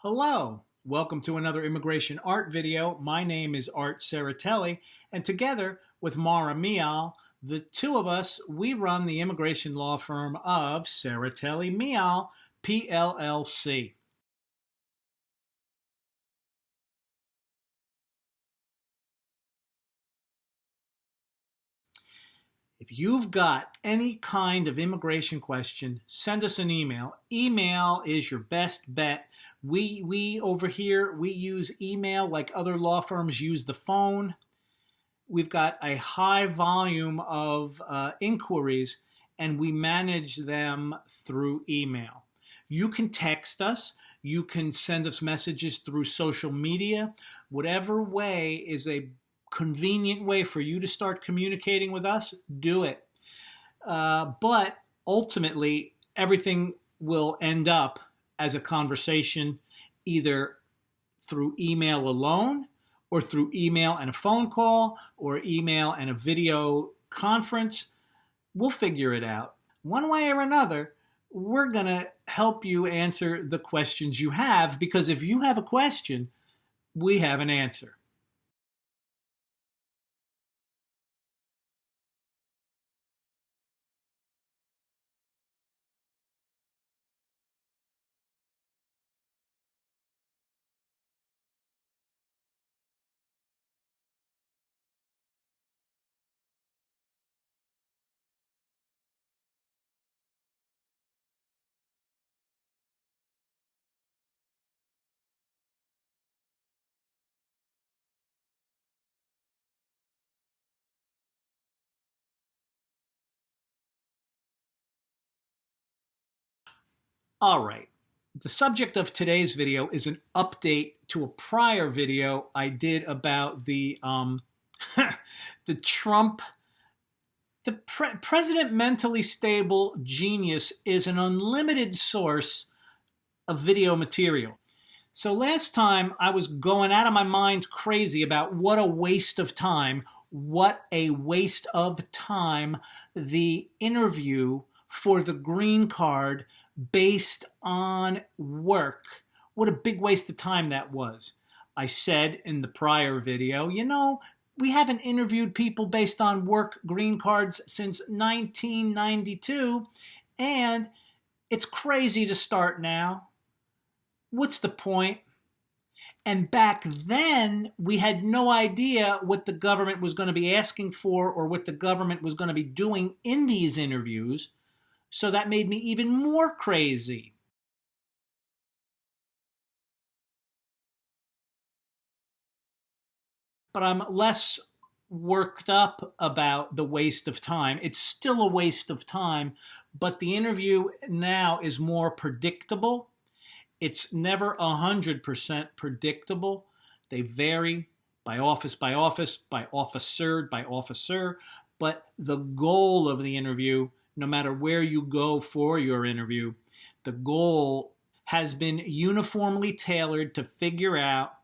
Hello, welcome to another immigration art video. My name is Art Serratelli, and together with Mara Mijal, the two of us, we run the immigration law firm of Serratelli Mijal, PLLC. If you've got any kind of immigration question, send us an email. Email is your best bet. We over here, we use email like other law firms use the phone. We've got a high volume of inquiries, and we manage them through email. You can text us. You can send us messages through social media. Whatever way is a convenient way for you to start communicating with us, do it. But ultimately, everything will end up as a conversation either through email alone or through email and a phone call or email and a video conference. We'll figure it out. One way or another, we're going to help you answer the questions you have, because if you have a question, we have an answer. All right. The subject of today's video is an update to a prior video I did about the the Trump, president mentally stable genius is an unlimited source of video material. So last time I was going out of my mind crazy about what a waste of time the interview for the green card based on work. What a big waste of time that was. I said in the prior video, we haven't interviewed people based on work green cards since 1992, and it's crazy to start now. What's the point? And back then, we had no idea what the government was going to be asking for or what the government was going to be doing in these interviews. So that made me even more crazy. But I'm less worked up about the waste of time. It's still a waste of time, but the interview now is more predictable. It's never 100% predictable. They vary by office, by officer, but the goal of the interview, no matter where you go for your interview, the goal has been uniformly tailored to figure out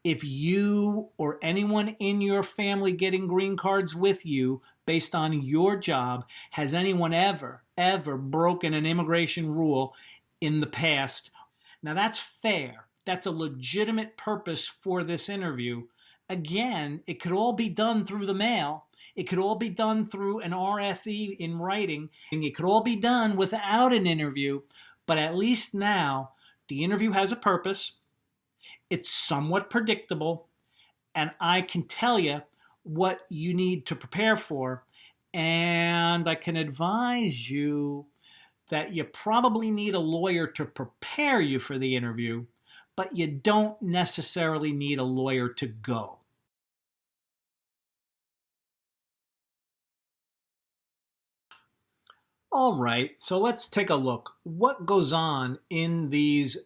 if you or anyone in your family getting green cards with you based on your job, has anyone ever broken an immigration rule in the past. Now that's fair. That's a legitimate purpose for this interview. Again, it could all be done through the mail. It could all be done through an RFE in writing, and it could all be done without an interview. But at least now, the interview has a purpose. It's somewhat predictable, and I can tell you what you need to prepare for. And I can advise you that you probably need a lawyer to prepare you for the interview, but you don't necessarily need a lawyer to go. All right, so let's take a look. What goes on in these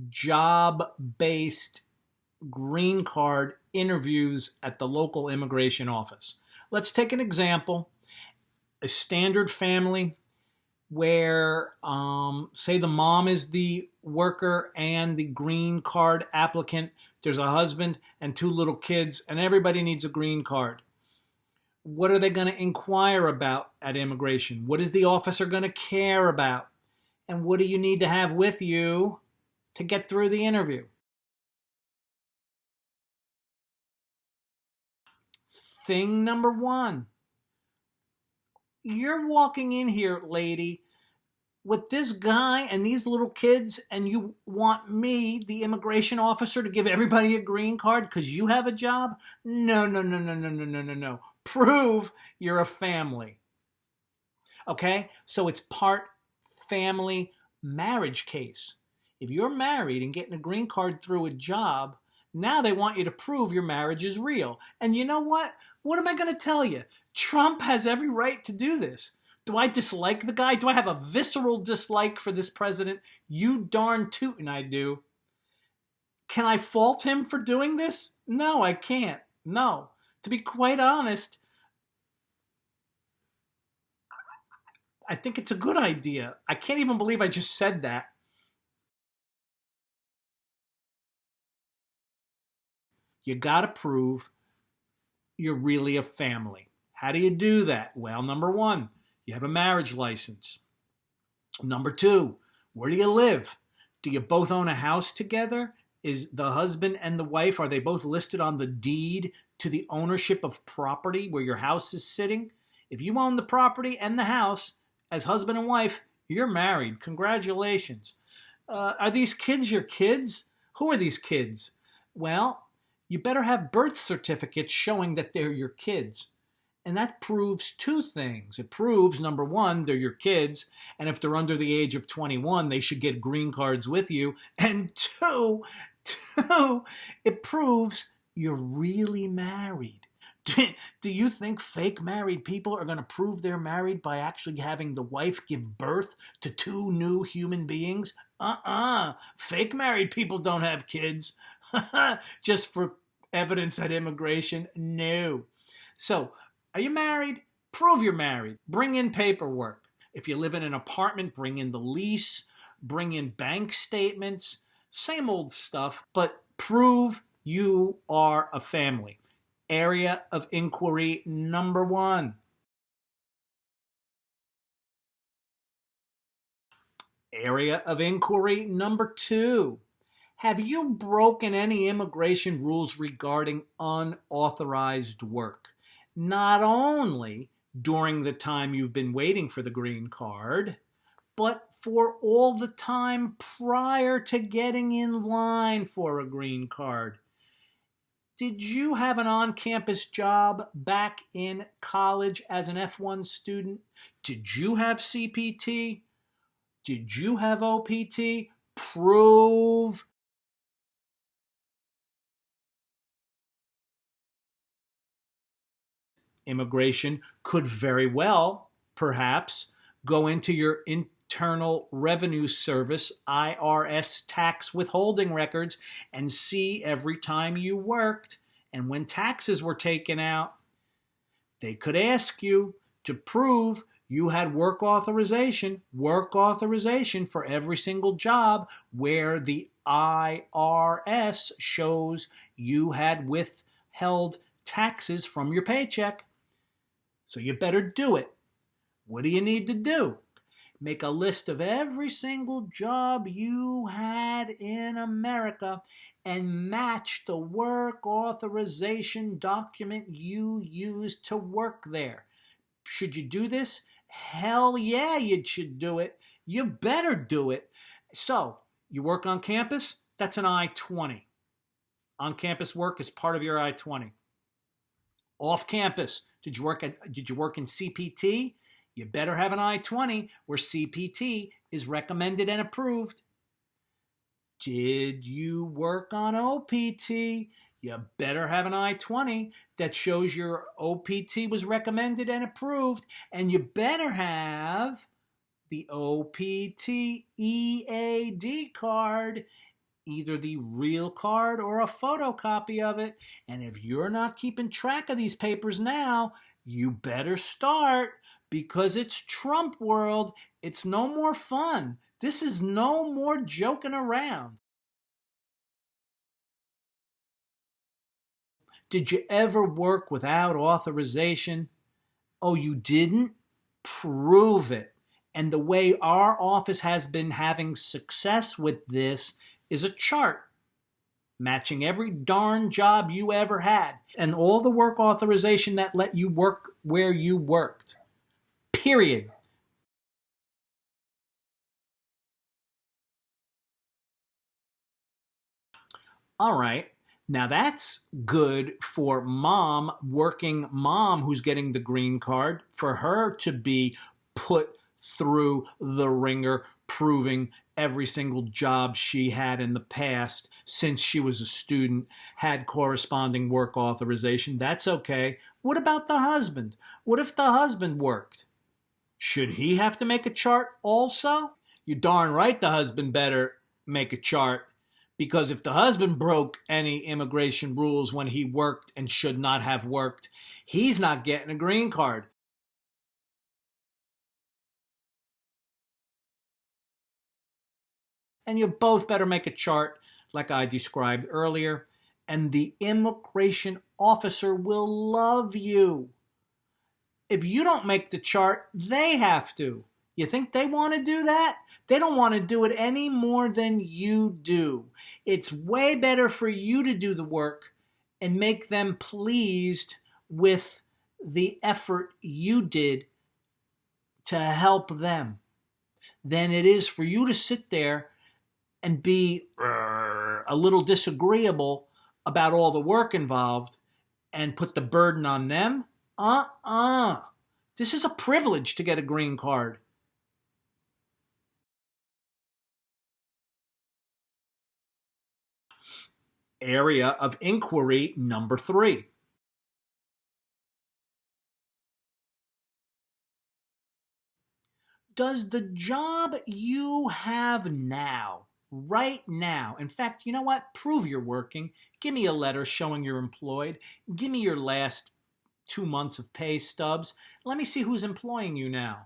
job-based green card interviews at the local immigration office? Let's take an example. A standard family where, say the mom is the worker and the green card applicant. There's a husband and two little kids, and everybody needs a green card. What are they going to inquire about at immigration? What is the officer going to care about? And what do you need to have with you to get through the interview. Thing number one, you're walking in here, lady, with this guy and these little kids, and you want me, the immigration officer, to give everybody a green card because you have a job? No, no, no, no, no, no, no, no, no. Prove you're a family. Okay? So it's part family marriage case. If you're married and getting a green card through a job, now they want you to prove your marriage is real. And you know what? What am I going to tell you? Trump has every right to do this. Do I dislike the guy? Do I have a visceral dislike for this president? You darn tootin' I do. Can I fault him for doing this? No, I can't. No. To be quite honest, I think it's a good idea. I can't even believe I just said that. You got to prove you're really a family. How do you do that? Well, number one, you have a marriage license. Number two, where do you live? Do you both own a house together? Is the husband and the wife, are they both listed on the deed to the ownership of property where your house is sitting? If you own the property and the house as husband and wife, you're married. Congratulations. Are these kids your kids? Who are these kids? Well, you better have birth certificates showing that they're your kids. And that proves two things. It proves, number one, they're your kids, and if they're under the age of 21, they should get green cards with you. And two, it proves you're really married. Do you think fake married people are going to prove they're married by actually having the wife give birth to two new human beings? Fake married people don't have kids. Just for evidence at immigration? No. So, are you married? Prove you're married. Bring in paperwork. If you live in an apartment, bring in the lease, bring in bank statements, same old stuff, but prove you are a family. Area of inquiry number one. Area of inquiry number two. Have you broken any immigration rules regarding unauthorized work? Not only during the time you've been waiting for the green card, but for all the time prior to getting in line for a green card. Did you have an on-campus job back in college as an F1 student? Did you have CPT? Did you have OPT? Prove. Immigration could very well, perhaps, go into your Internal Revenue Service, IRS tax withholding records, and see every time you worked and when taxes were taken out. They could ask you to prove you had work authorization for every single job where the IRS shows you had withheld taxes from your paycheck. So you better do it. What do you need to do? Make a list of every single job you had in America and match the work authorization document you used to work there. Should you do this? Hell yeah, you should do it. You better do it. So, you work on campus? That's an I-20. On-campus work is part of your I-20. Off campus, did you work in CPT? You better have an I-20 where CPT is recommended and approved. Did you work on OPT? You better have an I-20 that shows your OPT was recommended and approved, and you better have the OPT EAD card, either the real card or a photocopy of it. And if you're not keeping track of these papers now, you better start, because it's Trump world. It's no more fun. This is no more joking around. Did you ever work without authorization? Oh, you didn't? Prove it. And the way our office has been having success with this is a chart matching every darn job you ever had and all the work authorization that let you work where you worked. Period. All right. Now that's good for mom, working mom who's getting the green card, for her to be put through the ringer, proving every single job she had in the past since she was a student had corresponding work authorization. That's okay. What about the husband? What if the husband worked? Should he have to make a chart also? You're darn right the husband better make a chart, because if the husband broke any immigration rules when he worked and should not have worked, he's not getting a green card. And you both better make a chart like I described earlier, and the immigration officer will love you. If you don't make the chart, they have to. You think they want to do that? They don't want to do it any more than you do. It's way better for you to do the work and make them pleased with the effort you did to help them than it is for you to sit there and be a little disagreeable about all the work involved and put the burden on them. This is a privilege to get a green card. Area of inquiry number 3. Does the job you have now, right now, in fact, you know what? Prove you're working. Give me a letter showing you're employed. Give me your last 2 months of pay stubs. Let me see who's employing you now.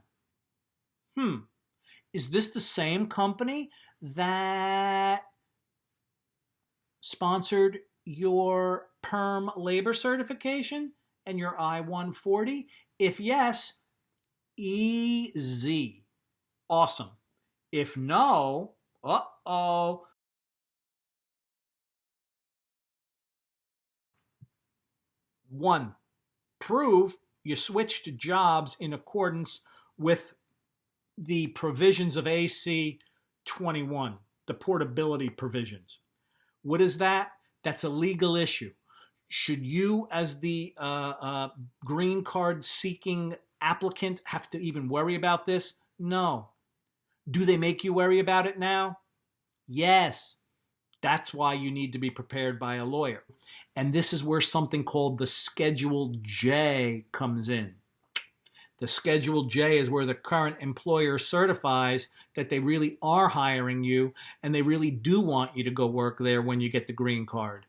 Is this the same company that sponsored your perm labor certification and your I-140? If yes, easy. Awesome. If no, uh-oh. 1, prove you switched jobs in accordance with the provisions of AC 21, the portability provisions. What is that? That's a legal issue. Should you, as the green card seeking applicant, have to even worry about this? No. Do they make you worry about it now? Yes. That's why you need to be prepared by a lawyer. And this is where something called the Schedule J comes in. The Schedule J is where the current employer certifies that they really are hiring you and they really do want you to go work there when you get the green card.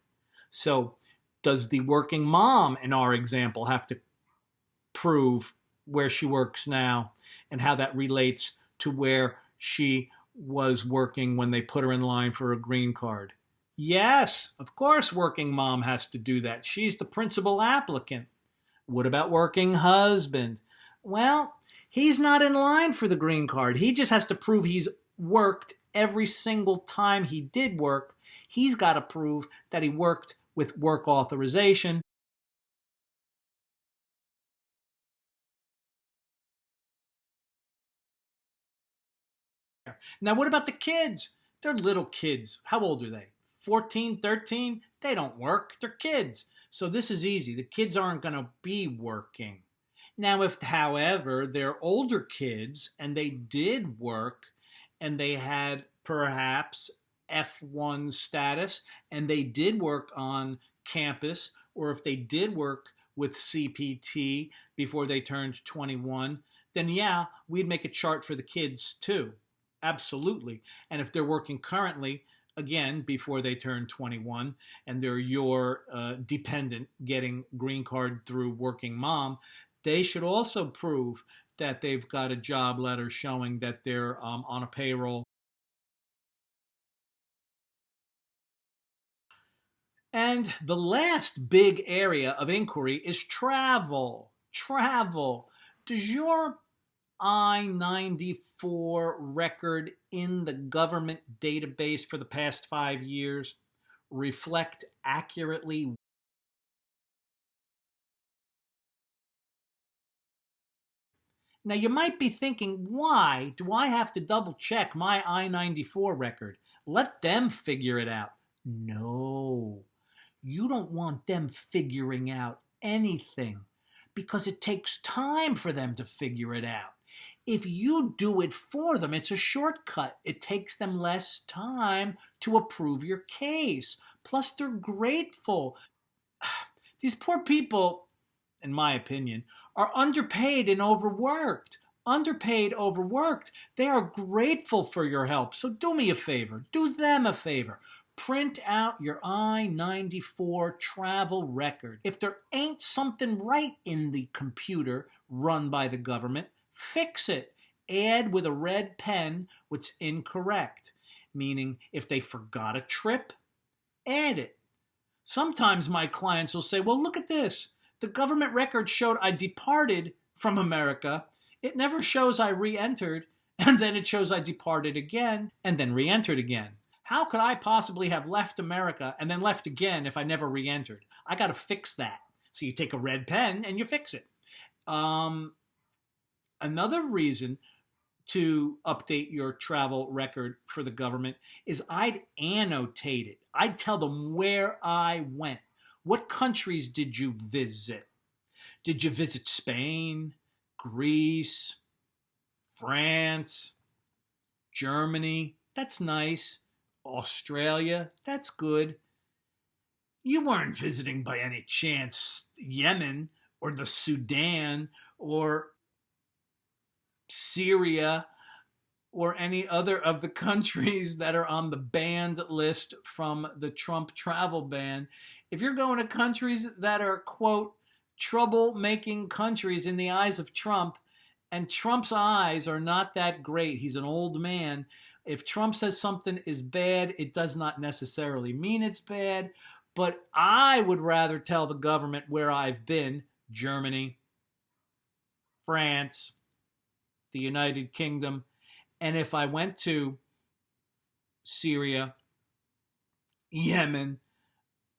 So does the working mom in our example have to prove where she works now and how that relates to where she was working when they put her in line for a green card? Yes, of course working mom has to do that. She's the principal applicant. What about working husband? Well, he's not in line for the green card. He just has to prove he's worked every single time he did work. He's got to prove that he worked with work authorization. Now, what about the kids? They're little kids. How old are they? 14, 13? They don't work. They're kids. So this is easy. The kids aren't going to be working. Now, if, however, they're older kids and they did work and they had perhaps F1 status and they did work on campus, or if they did work with CPT before they turned 21, then yeah, we'd make a chart for the kids too. Absolutely. And if they're working currently, again, before they turn 21, and they're your dependent getting green card through working mom, they should also prove that they've got a job letter showing that they're on a payroll. And the last big area of inquiry is travel. Travel. Does your I-94 record in the government database for the past 5 years reflect accurately? Now, you might be thinking, why do I have to double check my I-94 record? Let them figure it out. No, you don't want them figuring out anything because it takes time for them to figure it out. If you do it for them, it's a shortcut. It takes them less time to approve your case. Plus, they're grateful. These poor people, in my opinion, are underpaid and overworked. Underpaid, overworked. They are grateful for your help. So do me a favor. Do them a favor. Print out your I-94 travel record. If there ain't something right in the computer run by the government, fix it. Add with a red pen what's incorrect. Meaning, if they forgot a trip, add it. Sometimes my clients will say, well, look at this. The government record showed I departed from America. It never shows I re-entered, and then it shows I departed again and then re-entered again. How could I possibly have left America and then left again if I never re-entered? I got to fix that. So you take a red pen and you fix it. Another reason to update your travel record for the government is I'd annotate it. I'd tell them where I went. What countries did you visit? Did you visit Spain, Greece, France, Germany? That's nice. Australia? That's good. You weren't visiting by any chance Yemen or the Sudan or Syria or any other of the countries that are on the banned list from the Trump travel ban. If you're going to countries that are, quote, trouble-making countries in the eyes of Trump, and Trump's eyes are not that great, he's an old man. If Trump says something is bad, it does not necessarily mean it's bad, but I would rather tell the government where I've been: Germany, France, the United Kingdom, and if I went to Syria, Yemen,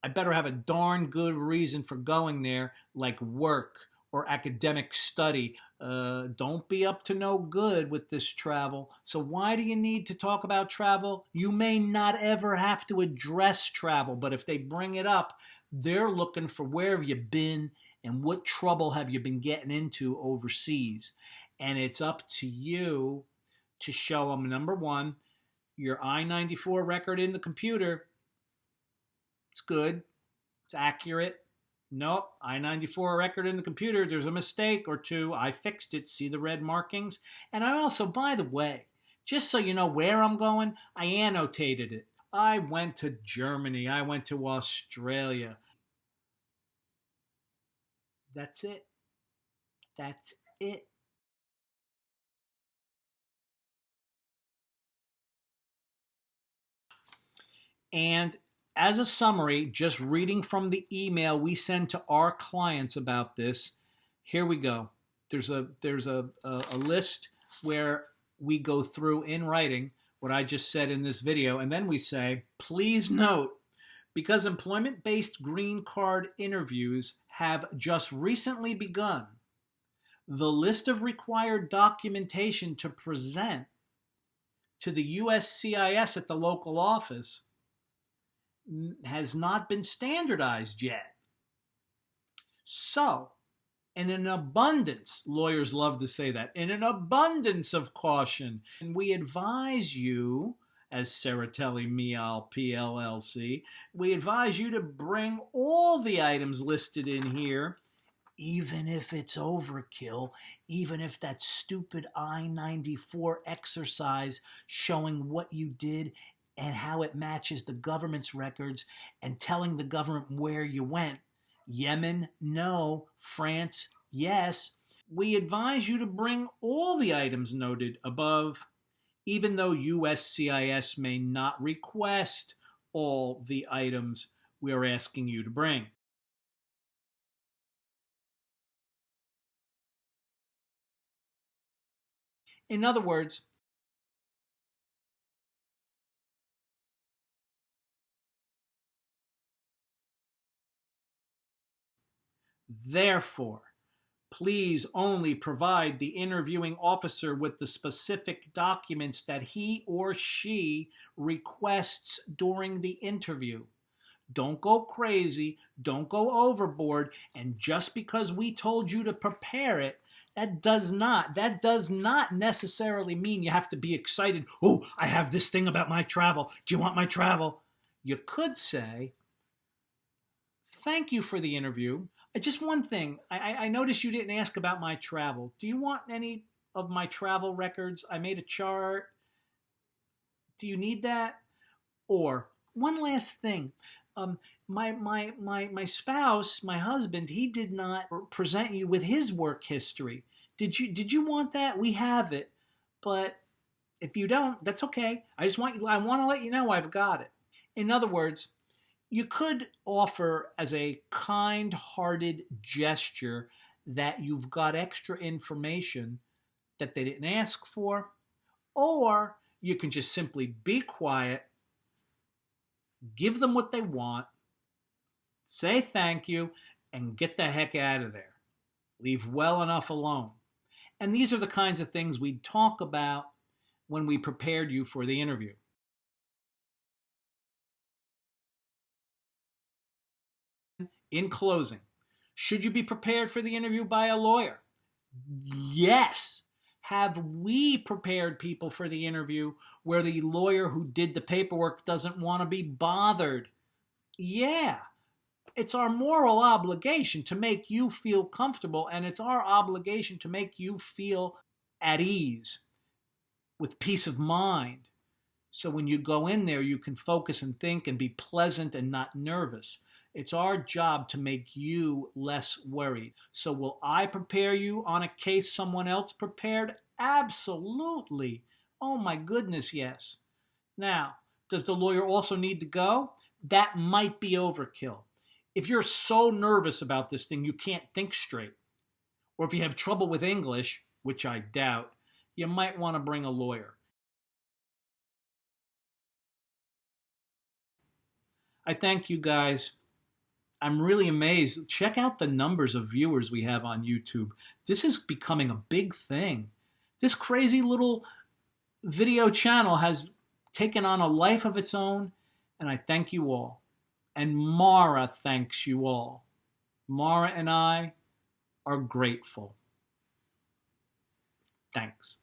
I better have a darn good reason for going there, like work or academic study. Don't be up to no good with this travel. So why do you need to talk about travel? You may not ever have to address travel, but if they bring it up, they're looking for where have you been and what trouble have you been getting into overseas. And it's up to you to show them, number one, your I-94 record in the computer. It's good. It's accurate. Nope, I-94 record in the computer. There's a mistake or two. I fixed it. See the red markings? And I also, by the way, just so you know where I'm going, I annotated it. I went to Germany. I went to Australia. That's it. That's it. And as a summary, just reading from the email we send to our clients about this, here we go. There's a list where we go through in writing what I just said in this video, and then we say, please note, because employment-based green card interviews have just recently begun, the list of required documentation to present to the USCIS at the local office has not been standardized yet. So, in an abundance, lawyers love to say that, in an abundance of caution, and we advise you, as Serratelli, Mijal, PLLC, we advise you to bring all the items listed in here, even if it's overkill, even if that stupid I-94 exercise showing what you did and how it matches the government's records and telling the government where you went. Yemen, no. France, yes. We advise you to bring all the items noted above, even though USCIS may not request all the items we're asking you to bring. In other words, therefore, please only provide the interviewing officer with the specific documents that he or she requests during the interview. Don't go crazy. Don't go overboard. And just because we told you to prepare it, that does not necessarily mean you have to be excited. Oh, I have this thing about my travel. Do you want my travel? You could say, thank you for the interview. Just one thing. I noticed you didn't ask about my travel. Do you want any of my travel records? I made a chart. Do you need that? Or one last thing. My spouse, my husband, he did not present you with his work history. Did you want that? We have it, but if you don't, that's okay. I want to let you know I've got it. In other words, you could offer as a kind-hearted gesture that you've got extra information that they didn't ask for, or you can just simply be quiet, give them what they want, say thank you, and get the heck out of there. Leave well enough alone. And these are the kinds of things we'd talk about when we prepared you for the interview. In closing, should you be prepared for the interview by a lawyer? Yes. Have we prepared people for the interview where the lawyer who did the paperwork doesn't want to be bothered? Yeah. It's our moral obligation to make you feel comfortable, and it's our obligation to make you feel at ease with peace of mind. So when you go in there, you can focus and think and be pleasant and not nervous. It's our job to make you less worried. So will I prepare you on a case someone else prepared? Absolutely. Oh my goodness, yes. Now, does the lawyer also need to go? That might be overkill. If you're so nervous about this thing you can't think straight, or if you have trouble with English, which I doubt, you might want to bring a lawyer. I thank you guys. I'm really amazed. Check out the numbers of viewers we have on YouTube. This is becoming a big thing. This crazy little video channel has taken on a life of its own, and I thank you all. And Mara thanks you all. Mara and I are grateful. Thanks.